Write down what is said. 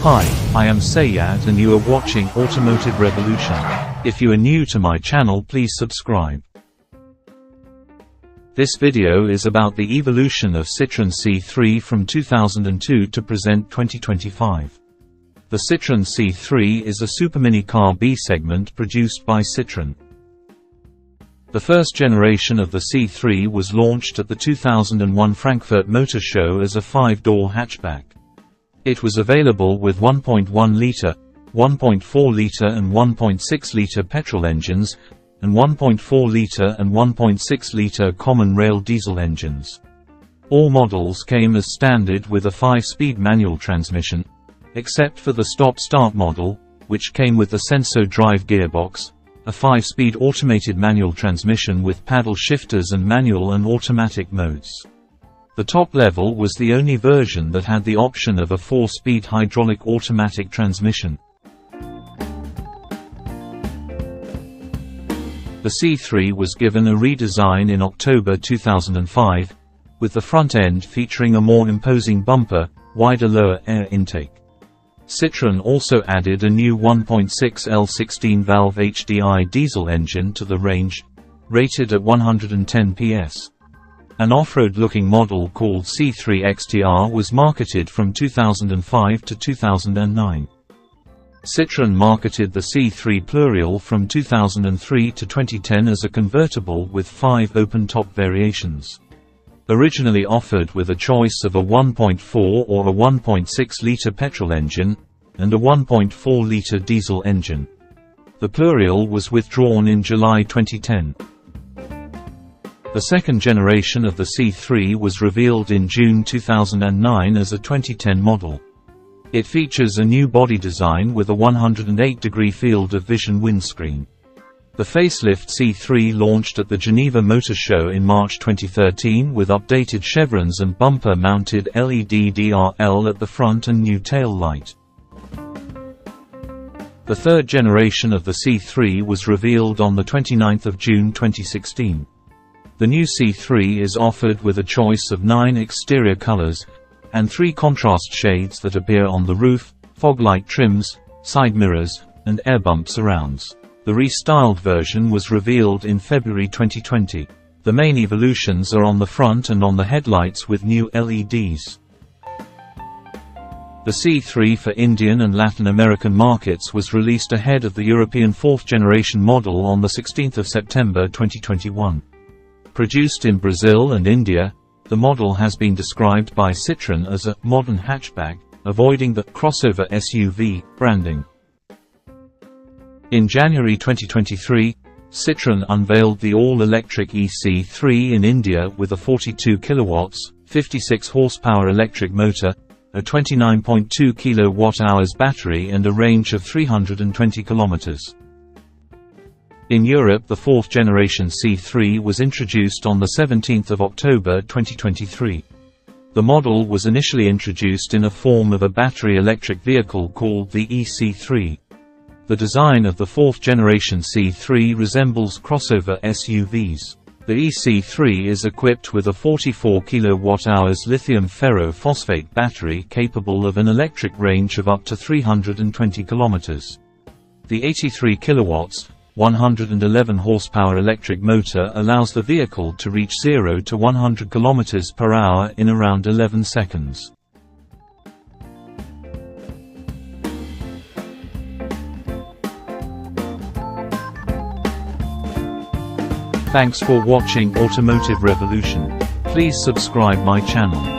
Hi, I am Sayat and you are watching Automotive Revolution. If you are new to my channel, please subscribe. This video is about the evolution of Citroën C3 from 2002 to present 2025. The Citroën C3 is a supermini car B segment produced by Citroën. The first generation of the C3 was launched at the 2001 Frankfurt Motor Show as a 5-door hatchback. It was available with 1.1-litre, 1.4-litre and 1.6-litre petrol engines, and 1.4-litre and 1.6-litre common rail diesel engines. All models came as standard with a 5-speed manual transmission, except for the stop-start model, which came with the Senso drive gearbox, a 5-speed automated manual transmission with paddle shifters and manual and automatic modes. The top level was the only version that had the option of a 4-speed hydraulic automatic transmission. The C3 was given a redesign in October 2005, with the front end featuring a more imposing bumper, wider lower air intake. Citroën also added a new 1.6L 16-valve HDI diesel engine to the range, rated at 110 PS. An off-road-looking model called C3 XTR was marketed from 2005 to 2009. Citroën marketed the C3 Pluriel from 2003 to 2010 as a convertible with 5 open-top variations. Originally offered with a choice of a 1.4 or a 1.6-litre petrol engine, and a 1.4-litre diesel engine. The Pluriel was withdrawn in July 2010. The second generation of the C3 was revealed in June 2009 as a 2010 model. It features a new body design with a 108-degree field of vision windscreen. The facelift C3 launched at the Geneva Motor Show in March 2013 with updated chevrons and bumper-mounted LED DRL at the front and new tail light. The third generation of the C3 was revealed on the 29th of June 2016. The new C3 is offered with a choice of 9 exterior colors, and 3 contrast shades that appear on the roof, fog light trims, side mirrors, and air bump surrounds. The restyled version was revealed in February 2020. The main evolutions are on the front and on the headlights with new LEDs. The C3 for Indian and Latin American markets was released ahead of the European 4th generation model on the 16th of September 2021. Produced in Brazil and India, the model has been described by Citroën as a modern hatchback, avoiding the crossover SUV branding. In January 2023, Citroën unveiled the all-electric EC3 in India with a 42 kilowatts, 56 horsepower electric motor, a 29.2 kilowatt-hours battery and a range of 320 kilometers. In Europe, the 4th generation C3 was introduced on the 17th of October 2023. The model was initially introduced in a form of a battery electric vehicle called the EC3. The design of the 4th generation C3 resembles crossover SUVs. The EC3 is equipped with a 44 kWh lithium ferro-phosphate battery capable of an electric range of up to 320 km. The 83 kilowatts, 111 horsepower electric motor allows the vehicle to reach 0 to 100 km per hour in around 11 seconds. Thanks for watching Automotive Revolution. Please subscribe my channel.